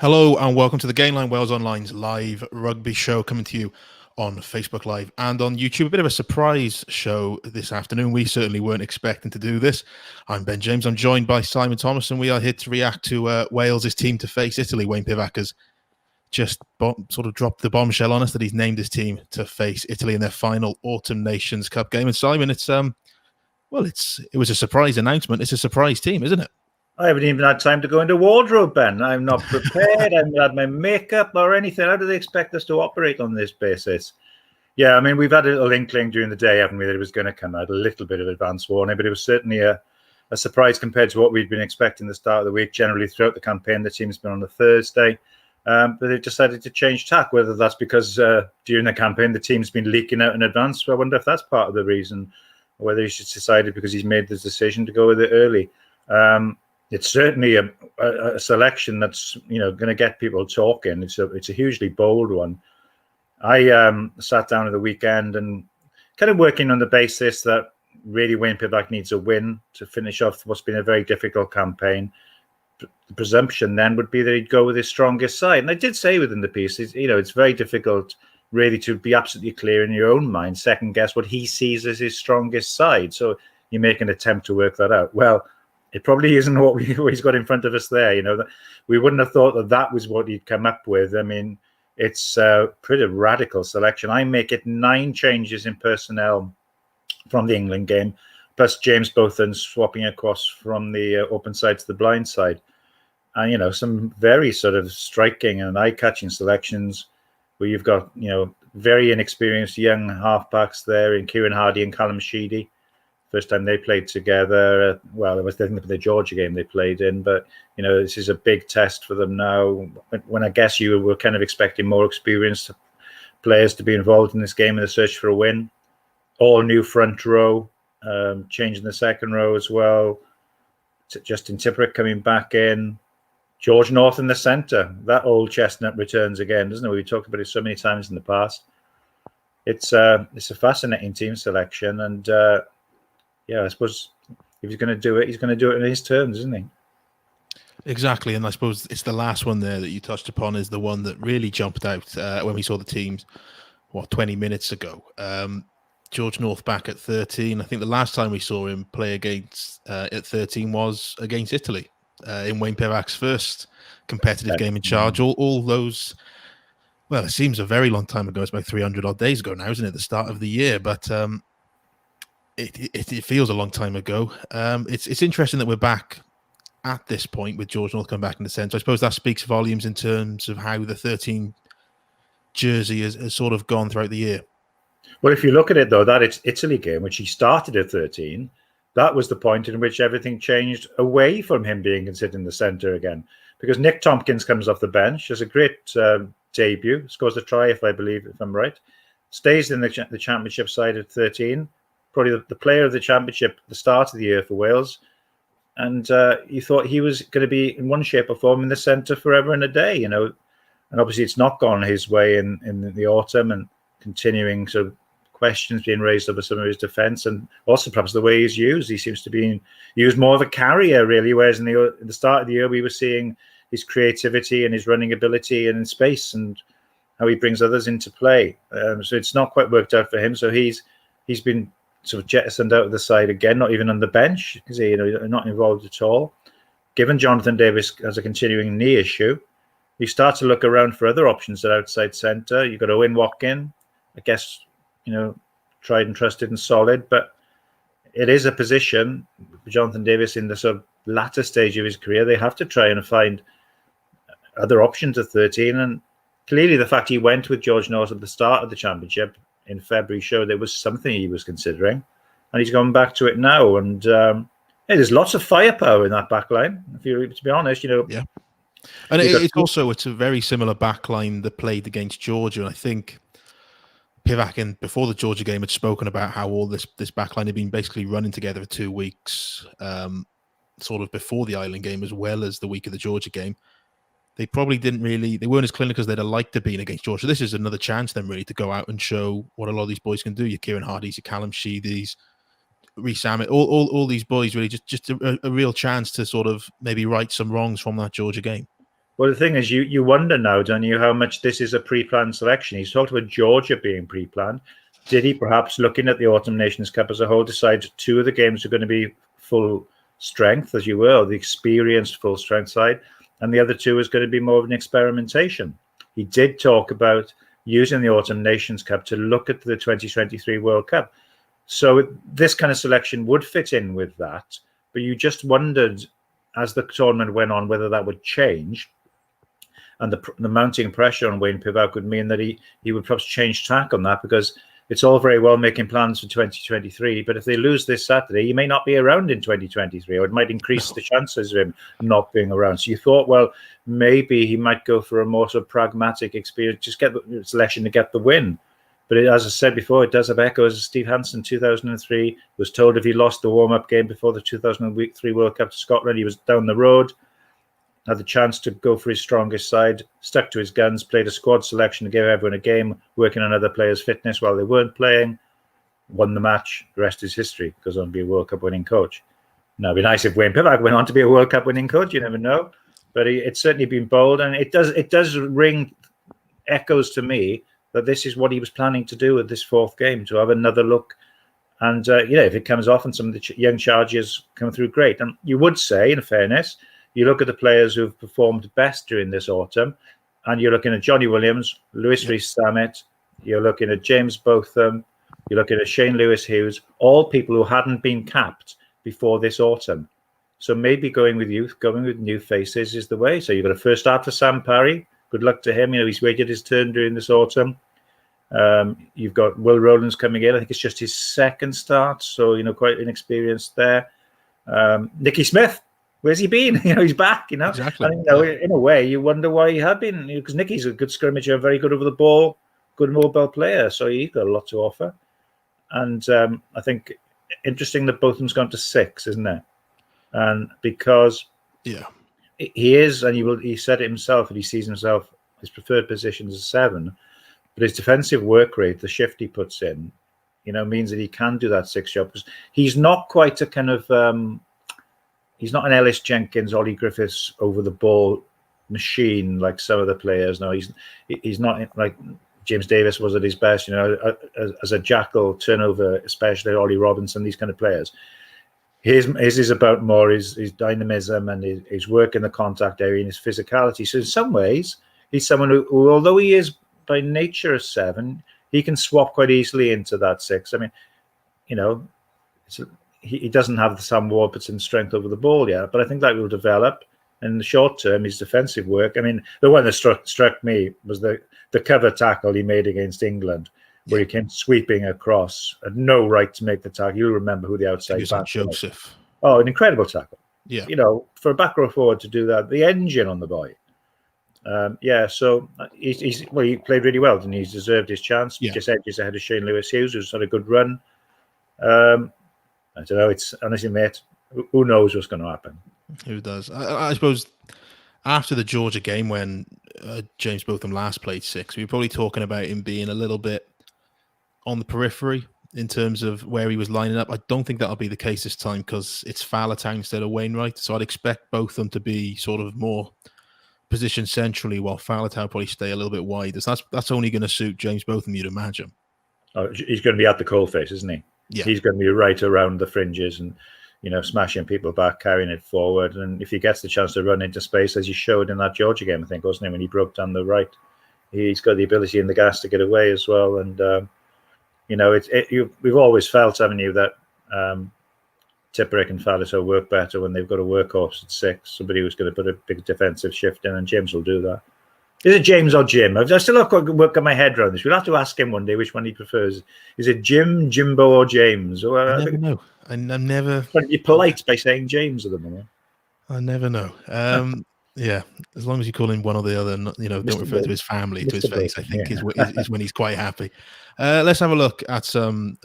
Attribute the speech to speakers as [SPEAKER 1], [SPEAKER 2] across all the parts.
[SPEAKER 1] Hello and welcome to the Gameline Wales Online's live rugby show, coming to you on Facebook Live and on YouTube. A bit of a surprise show this afternoon. We certainly weren't expecting to do this. I'm Ben James. I'm joined by Simon Thomas, and we are here to react to Wales' team to face Italy. Wayne Pivac has just sort of dropped the bombshell on us that he's named his team to face Italy in their final Autumn Nations Cup game. And Simon, it was a surprise announcement. It's a surprise team, isn't it?
[SPEAKER 2] I haven't even had time to go into wardrobe, Ben. I'm not prepared. I haven't had my makeup or anything. How do they expect us to operate on this basis? Yeah, I mean, we've had a little inkling during the day, haven't we, that it was going to come out, a little bit of advance warning, but it was certainly a surprise compared to what we'd been expecting at the start of the week. Generally, throughout the campaign, the team's been on a Thursday, but they've decided to change tack, whether that's because during the campaign, the team's been leaking out in advance. I wonder if that's part of the reason, or whether he's just decided because he's made this decision to go with it early. It's certainly a selection that's going to get people talking. It's a hugely bold one. I sat down at the weekend and kind of working on the basis that really Wayne Pivac needs a win to finish off what's been a very difficult campaign. The presumption then would be that he'd go with his strongest side. And I did say within the piece, it's very difficult really to be absolutely clear in your own mind, second guess what he sees as his strongest side. So you make an attempt to work that out. Well, it probably isn't what he's got in front of us there. We wouldn't have thought that was what he'd come up with. I mean, it's a pretty radical selection. I make it 9 changes in personnel from the England game, plus James Botham swapping across from the open side to the blind side. And, some very sort of striking and eye-catching selections where you've got, very inexperienced young halfbacks there in Kieran Hardy and Callum Sheedy. First time they played together. Well, it was the Georgia game they played in, but this is a big test for them now. When I guess you were kind of expecting more experienced players to be involved in this game in the search for a win. All new front row, changing the second row as well. Justin Tipperick coming back in. George North in the centre. That old chestnut returns again, doesn't it? We've talked about it so many times in the past. It's a fascinating team selection, and I suppose if he's going to do it, he's going to do it in his terms, isn't he?
[SPEAKER 1] Exactly, and I suppose it's the last one there that you touched upon is the one that really jumped out when we saw the teams, 20 minutes ago. George North back at 13. I think the last time we saw him play at 13 was against Italy in Wayne Pivac's first competitive game in charge. All those, well, it seems a very long time ago. It's about 300 odd days ago now, isn't it? The start of the year, but It feels a long time ago. It's interesting that we're back at this point with George North coming back in the centre. I suppose that speaks volumes in terms of how the 13 jersey has sort of gone throughout the year.
[SPEAKER 2] Well, if you look at it, though, that Italy game, which he started at 13, that was the point in which everything changed away from him being considered in the centre again. Because Nick Tompkins comes off the bench, has a great debut, scores a try, if I'm right, stays in the championship side at 13, probably the player of the championship at the start of the year for Wales. And you thought he was going to be in one shape or form in the centre forever and a day, And obviously it's not gone his way in the autumn, and continuing sort of questions being raised over some of his defence, and also perhaps the way he's used. He seems to be used more of a carrier, really, whereas in the start of the year we were seeing his creativity and his running ability and in space and how he brings others into play. So it's not quite worked out for him. So he's been sort of jettisoned out of the side again, not even on the bench, because not involved at all. Given Jonathan Davies has a continuing knee issue, you start to look around for other options at outside centre. You've got Owen Watkin, I guess, tried and trusted and solid, but it is a position for Jonathan Davies in the sort of latter stage of his career. They have to try and find other options at 13, and clearly the fact he went with George North at the start of the championship in February showed there was something he was considering, and he's gone back to it now. And there's lots of firepower in that back line, to be honest.
[SPEAKER 1] Yeah, and it's a very similar back line that played against Georgia, and I think Pivac before the Georgia game had spoken about how all this back line had been basically running together for 2 weeks, sort of before the Ireland game as well as the week of the Georgia game. They probably they weren't as clinical as they'd have liked to be against Georgia. This is another chance then really to go out and show what a lot of these boys can do. Your Kieran Hardys, your Callum Sheedys, Reece Ammett, all these boys really just a real chance to sort of maybe right some wrongs from that Georgia game.
[SPEAKER 2] Well, the thing is, you wonder now, don't you, how much this is a pre-planned selection? He's talked about Georgia being pre-planned. Did he perhaps, looking at the Autumn Nations Cup as a whole, decide 2 of the games are going to be full strength, as you will, the experienced full strength side, and the other 2 is going to be more of an experimentation? He did talk about using the Autumn Nations Cup to look at the 2023 World Cup. So this kind of selection would fit in with that, but you just wondered as the tournament went on whether that would change. And the mounting pressure on Wayne Pivac would mean that he would perhaps change tack on that, because it's all very well making plans for 2023, but if they lose this Saturday, he may not be around in 2023, or it might increase the chances of him not being around. So you thought, well, maybe he might go for a more sort of pragmatic experience, just get the selection to get the win. But as I said before, it does have echoes. Steve Hansen, 2003, was told if he lost the warm-up game before the 2003 World Cup to Scotland, he was down the road. Had the chance to go for his strongest side, stuck to his guns, played a squad selection to give everyone a game, working on other players' fitness while they weren't playing, won the match. The rest is history, goes on to be a World Cup winning coach. Now, it'd be nice if Wayne Pivac went on to be a World Cup winning coach. You never know. But it's certainly been bold, and it does ring echoes to me that this is what he was planning to do with this 4th game, to have another look. And, if it comes off and some of the young charges come through, great. And you would say, in fairness, you look at the players who've performed best during this autumn, and you're looking at Johnny Williams, Lewis Rees-Zammit, you're looking at James Botham, you're looking at Shane Lewis-Hughes, all people who hadn't been capped before this autumn. So maybe going with youth, going with new faces is the way. So you've got a first start for Sam Parry. Good luck to him. He's waited his turn during this autumn. You've got Will Rowlands coming in. I think it's just his 2nd start, so quite inexperienced there. Nicky Smith. Where's he been? He's back,
[SPEAKER 1] Exactly.
[SPEAKER 2] And, in a way, you wonder why he had been, because Nicky's a good scrimmager, very good over the ball, good mobile player. So he's got a lot to offer. And I think interesting that Botham's gone to 6, isn't it? And because he is, and he said it himself, that he sees himself, his preferred position is a 7, but his defensive work rate, the shift he puts in, means that he can do that 6 job. Because he's not quite a kind of... he's not an Ellis Jenkins, Ollie Griffiths over the ball machine like some of the players. No, he's not like James Davis was at his best, as a jackal turnover, especially Ollie Robinson, these kind of players. His is about more his dynamism and his work in the contact area and his physicality. So in some ways, he's someone who although he is by nature a 7, he can swap quite easily into that 6. I mean, he doesn't have the Sam Warburton strength over the ball yet, but I think that will develop. In the short term, his defensive work. I mean, the one that struck me was the cover tackle he made against England, where he came sweeping across, had no right to make the tackle. You'll remember who the outside back was.
[SPEAKER 1] Joseph.
[SPEAKER 2] Oh, an incredible tackle.
[SPEAKER 1] Yeah.
[SPEAKER 2] For a back row forward to do that, the engine on the boy. So he played really well, and he's deserved his chance. Yeah. Just edges ahead of Shane Lewis-Hughes, who's had a good run. I don't know. It's honestly, mate, who knows what's going to happen?
[SPEAKER 1] Who does? I suppose after the Georgia game, when James Botham last played 6, we were probably talking about him being a little bit on the periphery in terms of where he was lining up. I don't think that'll be the case this time, because it's Falatown instead of Wainwright. So I'd expect Botham to be sort of more positioned centrally, while Falatown probably stay a little bit wider. So that's only going to suit James Botham, you'd imagine.
[SPEAKER 2] Oh, he's going to be at the coalface, isn't he? Yeah. He's going to be right around the fringes and, smashing people back, carrying it forward. And if he gets the chance to run into space, as he showed in that Georgia game, I think, wasn't he, when he broke down the right, he's got the ability and the gas to get away as well. And, we've always felt, haven't you, that Tipperick and Falato work better when they've got a workhorse at 6, somebody who's going to put a big defensive shift in, and James will do that. Is it James or Jim? I still have to work my head around this. We'll have to ask him one day which one he prefers. Is it Jim, Jimbo, or James?
[SPEAKER 1] I never know. I'm never...
[SPEAKER 2] You're polite by saying James at the moment.
[SPEAKER 1] I never know. Yeah, as long as you call him one or the other, don't refer to his family, to his face, I think, is when he's quite happy. Let's have a look at some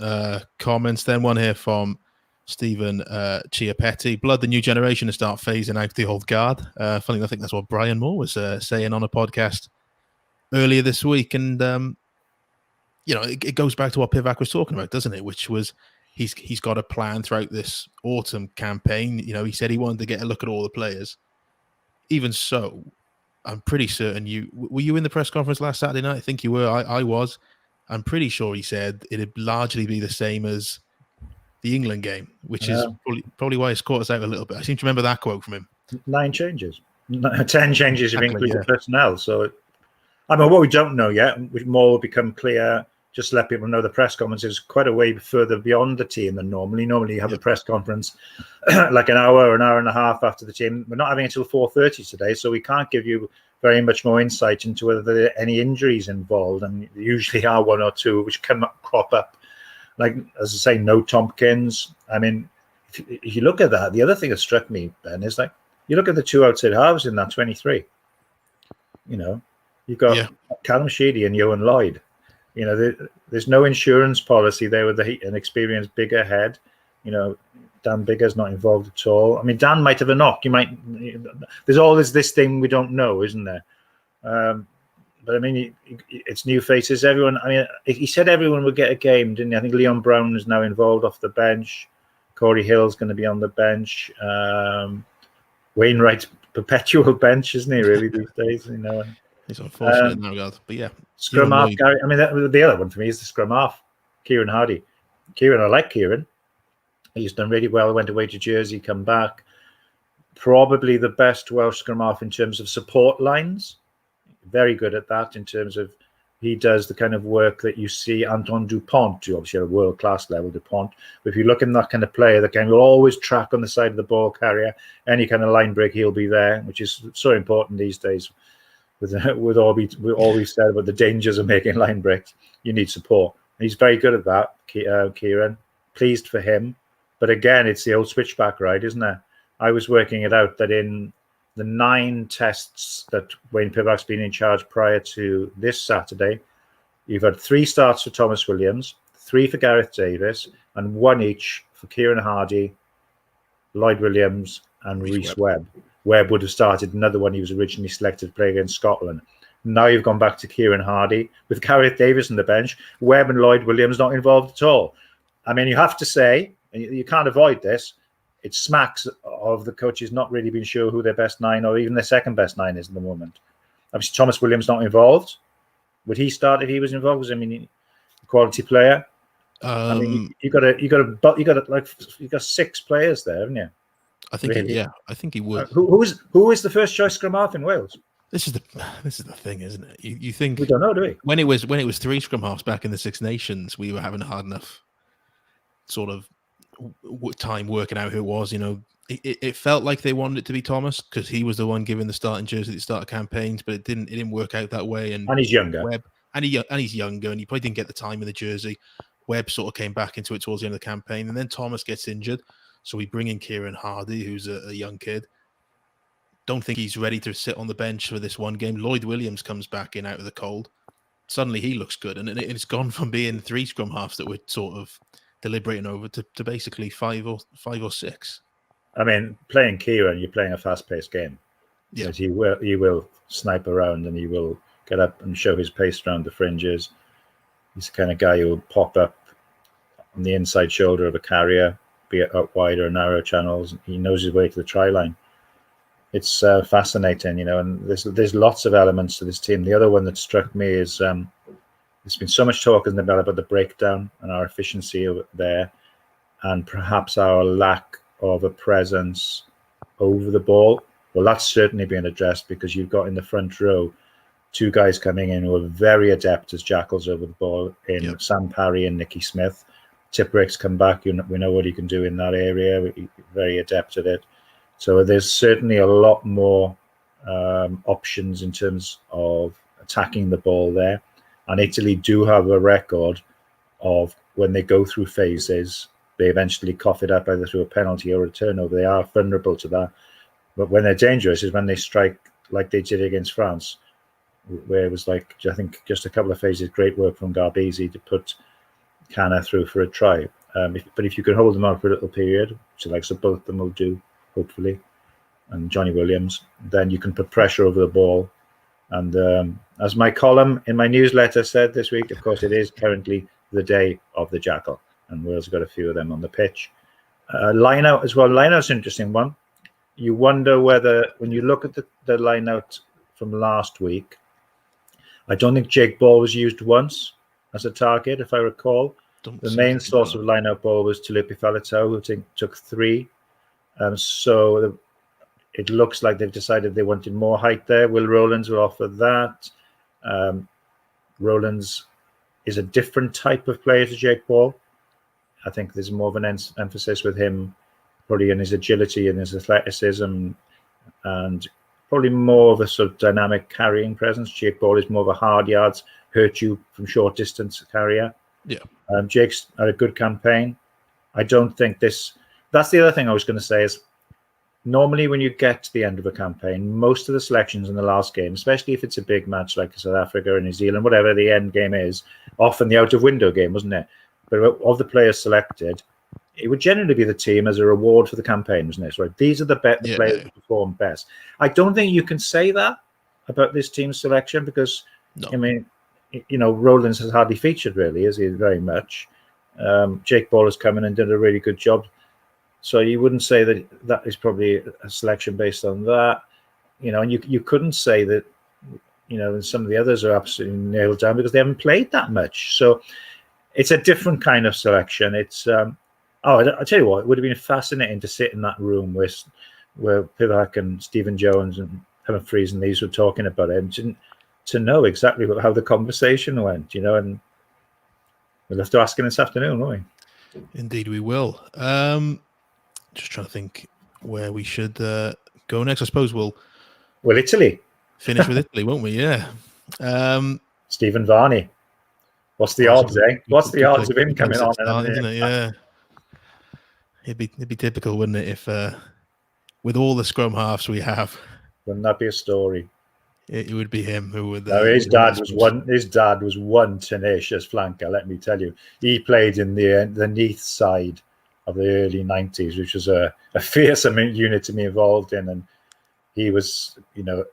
[SPEAKER 1] comments then. One here from Stephen Chiapetti. Blood the new generation to start phasing out the old guard. Funny, I think that's what Brian Moore was saying on a podcast earlier this week. And, it goes back to what Pivac was talking about, doesn't it? Which was he's got a plan throughout this autumn campaign. He said he wanted to get a look at all the players. Even so, I'm pretty certain were you in the press conference last Saturday night? I think you were. I was. I'm pretty sure he said it'd largely be the same as the England game, which is probably why it's caught us out a little bit. I seem to remember that quote from him.
[SPEAKER 2] 9 changes, 10 changes if you include
[SPEAKER 1] yeah.
[SPEAKER 2] the personnel. So, I mean, what we don't know yet, which more will become clear. Just to let people know, the press conference is quite a way further beyond the team than normally. Normally, you have a press conference like an hour or an hour and a half after the team. We're not having it until 4:30 today, so we can't give you very much more insight into whether there are any injuries involved, and there usually are one or two which crop up. Like, as I say, no Tompkins. I mean, if you look at that, the other thing that struck me, Ben, is like, you look at the 2 outside halves in that 23. You know, you've got Callum Sheedy and Ewan Lloyd. You know, there's no insurance policy there with an experienced bigger head. You know, Dan Bigger's not involved at all. I mean, Dan might have a knock. There's always this thing we don't know, isn't there? But I mean, it's new faces. Everyone. I mean, he said everyone would get a game, didn't he? I think Leon Brown is now involved off the bench. Corey Hill's going to be on the bench. Wainwright's perpetual bench, isn't he? Really these days, you know.
[SPEAKER 1] He's unfortunate in that regard, but yeah.
[SPEAKER 2] Scrum half, Gary. I mean, the other one for me is the scrum half, Kieran Hardy. I like Kieran. He's done really well. Went away to Jersey, come back. Probably the best Welsh scrum half in terms of support lines. Very good at that in terms of he does the kind of work that you see Anton Dupont do, obviously at a world-class level, Dupont. But if you look in that kind of player, that will always track on the side of the ball carrier. Any kind of line break, he'll be there, which is so important these days. With all we've said about the dangers of making line breaks, you need support. And he's very good at that, Kieran. Pleased for him. But again, it's the old switchback ride, isn't it? I was working it out that in the 9 tests that Wayne Pivac's been in charge prior to this Saturday, you've had 3 starts for Thomas Williams, 3 for Gareth Davis, and 1 each for Kieran Hardy, Lloyd Williams, and Rhys Webb. Webb would have started another one. He was originally selected to play against Scotland. Now you've gone back to Kieran Hardy with Gareth Davis on the bench. Webb and Lloyd Williams not involved at all. I mean, you have to say, and you can't avoid this, it smacks of the coaches not really being sure who their best 9 or even their second best 9 is at the moment. Obviously, Thomas Williams not involved. Would he start if he was involved? Because I mean, quality player. I mean, you got 6 players there, haven't you?
[SPEAKER 1] I think I think he would.
[SPEAKER 2] Who is the first choice scrum half in Wales?
[SPEAKER 1] This is the thing, isn't it? You think
[SPEAKER 2] we don't know, do we?
[SPEAKER 1] When it was 3 scrum halves back in the Six Nations, we were having a hard enough sort of time working out who it was. You know, it felt like they wanted it to be Thomas because he was the one giving the starting jersey at the start of campaigns, but it didn't work out that way. And
[SPEAKER 2] he's younger.
[SPEAKER 1] Webb, and he's younger, and he probably didn't get the time in the jersey. Webb sort of came back into it towards the end of the campaign, and then Thomas gets injured. So we bring in Kieran Hardy, who's a young kid. Don't think he's ready to sit on the bench for this one game. Lloyd Williams comes back in out of the cold. Suddenly he looks good. And it's gone from being 3 scrum halves that we're sort of deliberating over to basically 5 or 6.
[SPEAKER 2] I mean, playing Kieran, you're playing a fast-paced game. Yeah. He will snipe around and he will get up and show his pace around the fringes. He's the kind of guy who will pop up on the inside shoulder of a carrier, be it up wide or narrow channels. He knows his way to the try line. It's fascinating, you know, and there's lots of elements to this team. The other one that struck me is there's been so much talk about the breakdown and our efficiency there, and perhaps our lack of a presence over the ball. Well, that's certainly been addressed because you've got in the front row 2 guys coming in who are very adept as jackals over the ball in Sam Parry and Nicky Smith. Tiprick's come back. We know what he can do in that area. He's very adept at it. So there's certainly a lot more options in terms of attacking the ball there. And Italy do have a record of when they go through phases, they eventually cough it up either through a penalty or a turnover. They are vulnerable to that. But when they're dangerous is when they strike like they did against France, where it was like, I think, just a couple of phases, great work from Garbisi to put Canna through for a try. But if you can hold them on for a little period, which like so both of them will do, hopefully, and Johnny Williams, then you can put pressure over the ball. And as my column in my newsletter said this week, of course, it is currently the day of the jackal, and Wales have got a few of them on the pitch. Line-out as well. Line-out's an interesting one. You wonder whether, when you look at the line-out from last week. I don't think Jake Ball was used once as a target, if I recall. The main source of line-out ball was Tulipi Faletau, who took 3. So it looks like they've decided they wanted more height there. Will Rowlands will offer that. Rowlands is a different type of player to Jake Ball. I think there's more of an emphasis with him, probably in his agility and his athleticism, and probably more of a sort of dynamic carrying presence. Jake Ball is more of a hard yards, hurt you from short distance carrier.
[SPEAKER 1] Yeah.
[SPEAKER 2] Jake's had a good campaign. I don't think this. That's the other thing I was going to say is normally when you get to the end of a campaign, most of the selections in the last game, especially if it's a big match like South Africa or New Zealand, whatever the end game is, often the out of window game, wasn't it? But of the players selected, it would generally be the team as a reward for the campaign, wasn't it? So these are the players who perform best. I don't think you can say that about this team selection because, I mean, Rowlands has hardly featured really, is he? Very much. Jake Ball has come in and did a really good job. So you wouldn't say that is probably a selection based on that, and you couldn't say that, and some of the others are absolutely nailed down because they haven't played that much. So it's a different kind of selection. It's I tell you what, it would have been fascinating to sit in that room where Pivac and Stephen Jones and Humphreys and these were talking about it, and to know exactly how the conversation went, and we'll have to ask him this afternoon, won't we?
[SPEAKER 1] Indeed, we will. Just trying to think where we should go next. I suppose we'll
[SPEAKER 2] Italy.
[SPEAKER 1] Finish with Italy, won't we? Yeah.
[SPEAKER 2] Stephen Varney. What's the odds, eh? What's the odds of him coming on?
[SPEAKER 1] Isn't it? Yeah. It'd be typical, wouldn't it, if with all the scrum halves we have.
[SPEAKER 2] Wouldn't that be a story?
[SPEAKER 1] It would be him who would.
[SPEAKER 2] His dad was one tenacious flanker. Let me tell you, he played in the Neath side of the early 90s, which was a fearsome unit to be involved in, and he was,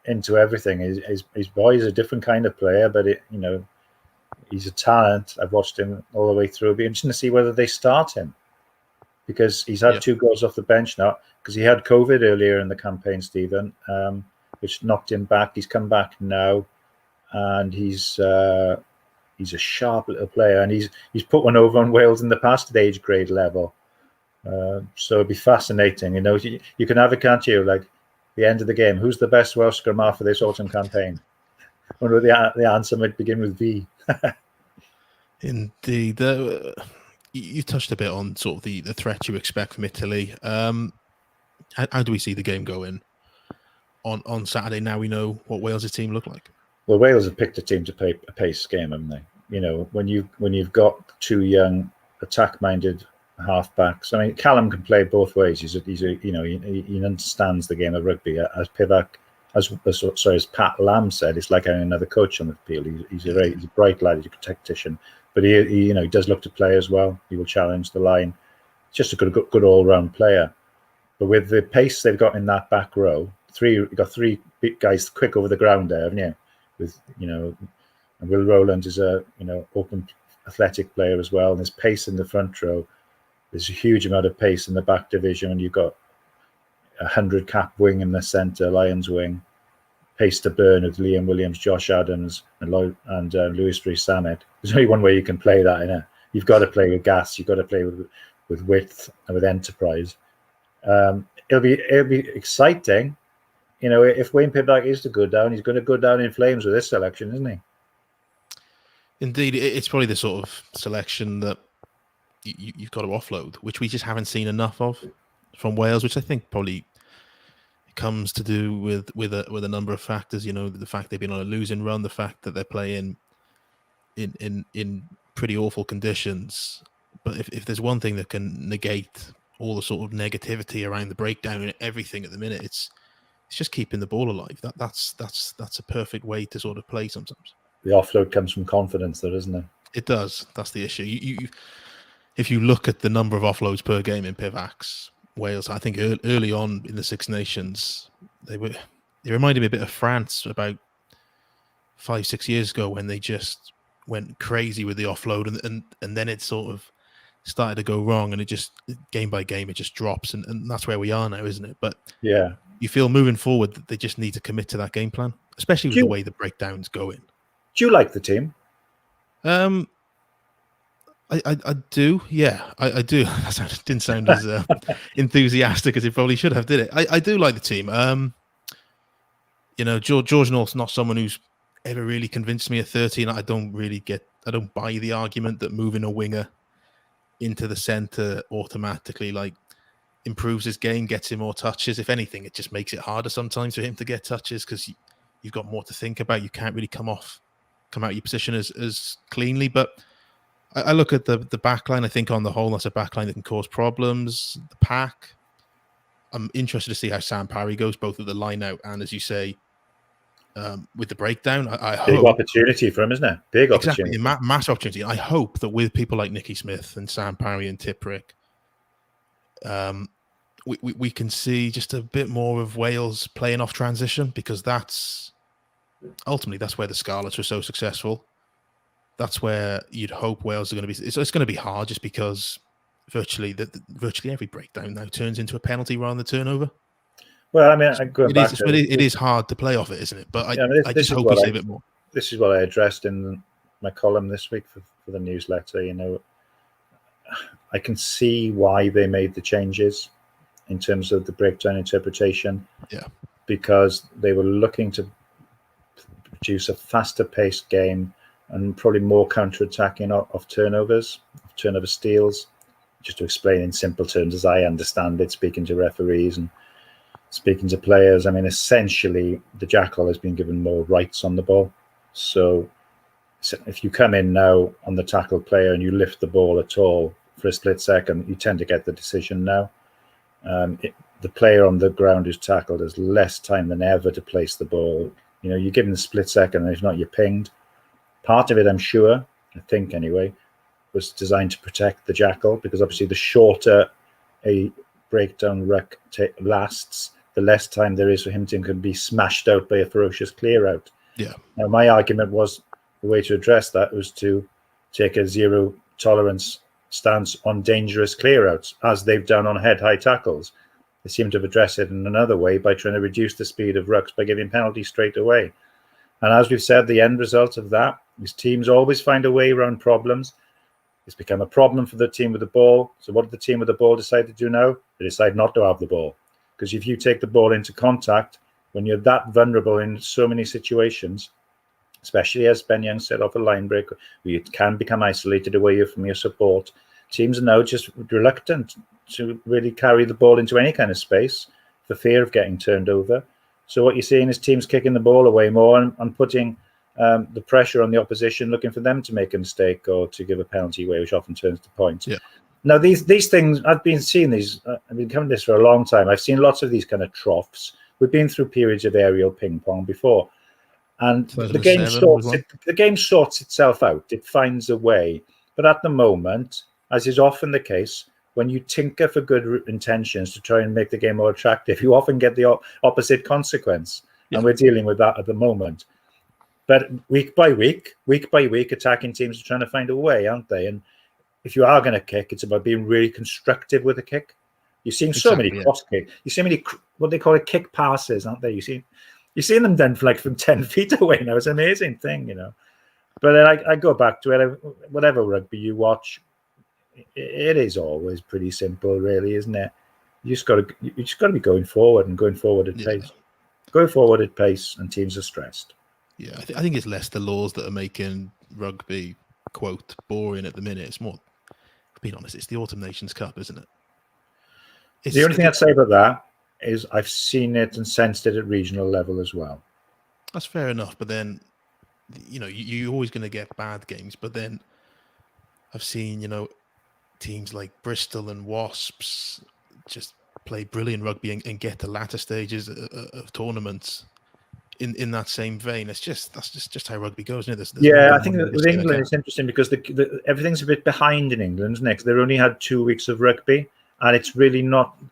[SPEAKER 2] into everything. His boy is a different kind of player, but he's a talent. I've watched him all the way through. It'll be interesting to see whether they start him, because he's had 2 goals off the bench now, because he had COVID earlier in the campaign, Stephen, which knocked him back. He's come back now, and he's a sharp little player, and he's put one over on Wales in the past at age grade level. So it'd be fascinating. You can have it, can't you? Like the end of the game, who's the best Welsh scrum half for this autumn campaign? I wonder the answer might begin with V.
[SPEAKER 1] Indeed. You touched a bit on sort of the threat you expect from Italy. How do we see the game going on Saturday? Now we know what Wales' team look like.
[SPEAKER 2] Well, Wales have picked a team to play a pace game, haven't they? When you've got 2 young attack-minded halfbacks. I mean, Callum can play both ways. He understands the game of rugby. As Pivac, as Pat Lamb said, it's like having another coach on the field. He's a bright lad. He's a tactician, but he does look to play as well. He will challenge the line. Just a good all-round player. But with the pace they've got in that back row, you've got 3 big guys quick over the ground there, haven't you? With and Will Rowland is a open athletic player as well, and there's pace in the front row. There's a huge amount of pace in the back division, and you've got 100 cap wing in the centre, Lions wing, pace to burn with Liam Williams, Josh Adams, and Louis Samet. There's only one way you can play that, innit? You've got to play with gas. You've got to play with width and with enterprise. It'll be exciting. If Wayne Pivac is to go down, he's going to go down in flames with this selection, isn't he?
[SPEAKER 1] Indeed, it's probably the sort of selection that you've got to offload, which we just haven't seen enough of from Wales, which I think probably comes to do with a number of factors. The fact they've been on a losing run, the fact that they're playing in pretty awful conditions. But if there's one thing that can negate all the sort of negativity around the breakdown and everything at the minute, it's just keeping the ball alive. That's a perfect way to sort of play sometimes. The
[SPEAKER 2] offload comes from confidence, though, doesn't it?
[SPEAKER 1] It does. That's the issue. If you look at the number of offloads per game in Pivac's Wales, I think early on in the Six Nations, they reminded me a bit of France about 5-6 years ago, when they just went crazy with the offload, and then it sort of started to go wrong, and it just game by game it just drops, and that's where we are now, isn't it? But
[SPEAKER 2] yeah,
[SPEAKER 1] you feel moving forward that they just need to commit to that game plan, especially with the way the breakdown's going.
[SPEAKER 2] Do you like the team?
[SPEAKER 1] I do, yeah, I do. That didn't sound as enthusiastic as it probably should have, did it? I do like the team. George North's not someone who's ever really convinced me at 13. I don't buy the argument that moving a winger into the centre automatically improves his game, gets him more touches. If anything, it just makes it harder sometimes for him to get touches because you've got more to think about. You can't really come out your position as cleanly. But I look at the back line. I think on the whole, that's a back line that can cause problems. The pack, I'm interested to see how Sam Parry goes, both with the line out and, as you say, with the breakdown. I
[SPEAKER 2] big
[SPEAKER 1] hope,
[SPEAKER 2] opportunity for him, isn't it? Big opportunity.
[SPEAKER 1] Exactly, massive opportunity. I hope that with people like Nicky Smith and Sam Parry and Tiprick, we can see just a bit more of Wales playing off transition, because that's where the Scarlets were so successful. That's where you'd hope Wales are going to be. It's going to be hard just because virtually every breakdown now turns into a penalty rather than a turnover.
[SPEAKER 2] Well, I mean,
[SPEAKER 1] it is hard to play off it, isn't it? But I just hope we save it more.
[SPEAKER 2] This is what I addressed in my column this week for the newsletter. I can see why they made the changes in terms of the breakdown interpretation.
[SPEAKER 1] Yeah. Because
[SPEAKER 2] they were looking to produce a faster paced game and probably more counter-attacking of turnovers, of turnover steals. Just to explain in simple terms, as I understand it, speaking to referees and speaking to players, I mean, essentially, the Jackal has been given more rights on the ball. So if you come in now on the tackled player and you lift the ball at all for a split second, you tend to get the decision now. The player on the ground who's tackled has less time than ever to place the ball. You give him the split second, and if not, you're pinged. Part of it, I'm sure, I think anyway, was designed to protect the Jackal, because obviously the shorter a breakdown ruck lasts, the less time there is for him to be smashed out by a ferocious clear out.
[SPEAKER 1] Yeah.
[SPEAKER 2] Now, my argument was the way to address that was to take a zero tolerance stance on dangerous clear outs, as they've done on head-high tackles. They seem to have addressed it in another way by trying to reduce the speed of rucks by giving penalties straight away. And as we've said, the end result of that is teams always find a way around problems. It's become a problem for the team with the ball. So what did the team with the ball decide to do now? They decide not to have the ball. Because if you take the ball into contact, when you're that vulnerable in so many situations, especially as Ben Young said off a line break, where you can become isolated away from your support, teams are now just reluctant to really carry the ball into any kind of space for fear of getting turned over. So what you're seeing is teams kicking the ball away more and putting the pressure on the opposition, looking for them to make a mistake or to give a penalty away, which often turns to points.
[SPEAKER 1] Yeah.
[SPEAKER 2] Now, these things, I've been coming to this for a long time. I've seen lots of these kind of troughs. We've been through periods of aerial ping pong before. And the game sorts itself out. It finds a way. But at the moment, as is often the case, when you tinker for good intentions to try and make the game more attractive, you often get the opposite consequence. Yeah. And we're dealing with that at the moment. But week by week, attacking teams are trying to find a way, aren't they? And if you are going to kick, it's about being really constructive with a kick. You've seen so many cross kicks. You see many what they call kick passes, aren't they? You've seen them done from 10 feet away now. It's an amazing thing, But then I go back to it. Whatever rugby you watch, it is always pretty simple, really, isn't it? You just got to be going forward at pace. Going forward at pace, and teams are stressed.
[SPEAKER 1] Yeah, I think it's less the laws that are making rugby, quote, boring at the minute. It's more, being honest, it's the Autumn Nations Cup, isn't it?
[SPEAKER 2] The only thing I'd say about that is I've seen it and sensed it at regional level as well.
[SPEAKER 1] That's fair enough, but then, you're always going to get bad games. But then I've seen, teams like Bristol and Wasps just play brilliant rugby and get to latter stages of tournaments in that same vein. That's just how rugby goes, isn't it?
[SPEAKER 2] I think with England it's interesting because everything's a bit behind in England, isn't it? They've only had 2 weeks of rugby, and it's really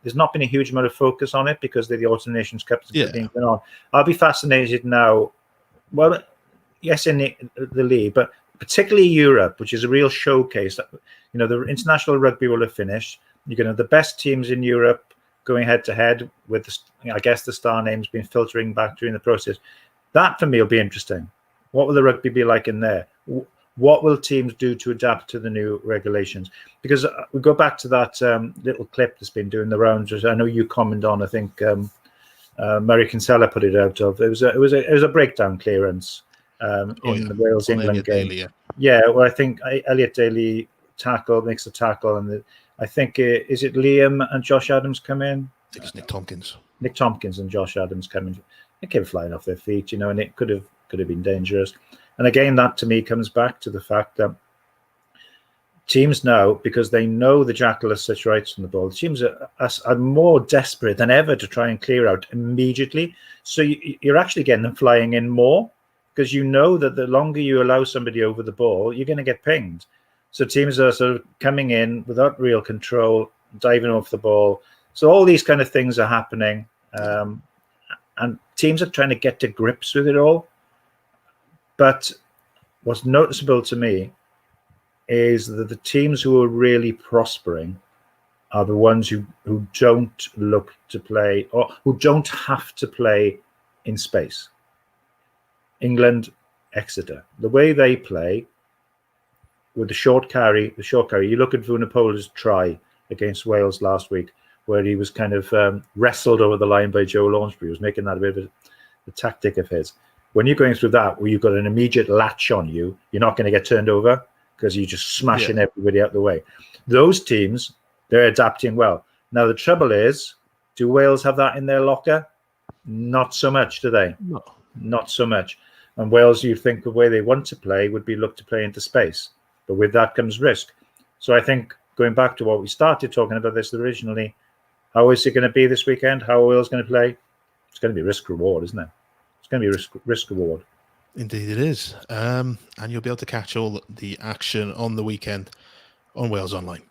[SPEAKER 2] there's not been a huge amount of focus on it because the Autumn Nations Cup is being going on. I'll be fascinated now. Well, yes, in the league, but particularly Europe, which is a real showcase. The international rugby will have finished. You're going to have the best teams in Europe going head to head with, I guess, the star names being filtering back during the process. That for me will be interesting. What will the rugby be like in there? What will teams do to adapt to the new regulations? Because we go back to that little clip that's been doing the rounds, which I know you comment on. I think Murray Kinsella put it out of. It was a breakdown clearance in the Wales England game.
[SPEAKER 1] Daly,
[SPEAKER 2] well, I think Elliot Daly makes a tackle, and I think is it Liam and Josh Adams come in?
[SPEAKER 1] I think it's Nick Tompkins.
[SPEAKER 2] Nick Tompkins and Josh Adams come in. They came flying off their feet, and it could have been dangerous. And again, that to me comes back to the fact that teams now, because they know the jackal has such rights on the ball, teams are more desperate than ever to try and clear out immediately. So you're actually getting them flying in more, because you know that the longer you allow somebody over the ball, you're going to get pinged. So teams are sort of coming in without real control, diving off the ball. So all these kind of things are happening. And teams are trying to get to grips with it all. But what's noticeable to me is that the teams who are really prospering are the ones who don't look to play, or who don't have to play in space. England, Exeter, the way they play with the short carry. You look at Vunapola's try against Wales last week, where he was kind of wrestled over the line by Joe Launchbury. He was making that a bit of a tactic of his. When you're going through that, where you've got an immediate latch on you, you're not going to get turned over because you're just smashing everybody out the way. Those teams, they're adapting well. Now, the trouble is, do Wales have that in their locker? Not so much, do they?
[SPEAKER 1] No.
[SPEAKER 2] Not so much. And Wales, you think the way they want to play would be look to play into space. But with that comes risk. So I think going back to what we started talking about this originally, how is it going to be this weekend? How are Wales going to play? It's going to be risk-reward, isn't it? It's going to be risk-reward.
[SPEAKER 1] Indeed it is. And you'll be able to catch all the action on the weekend on Wales Online.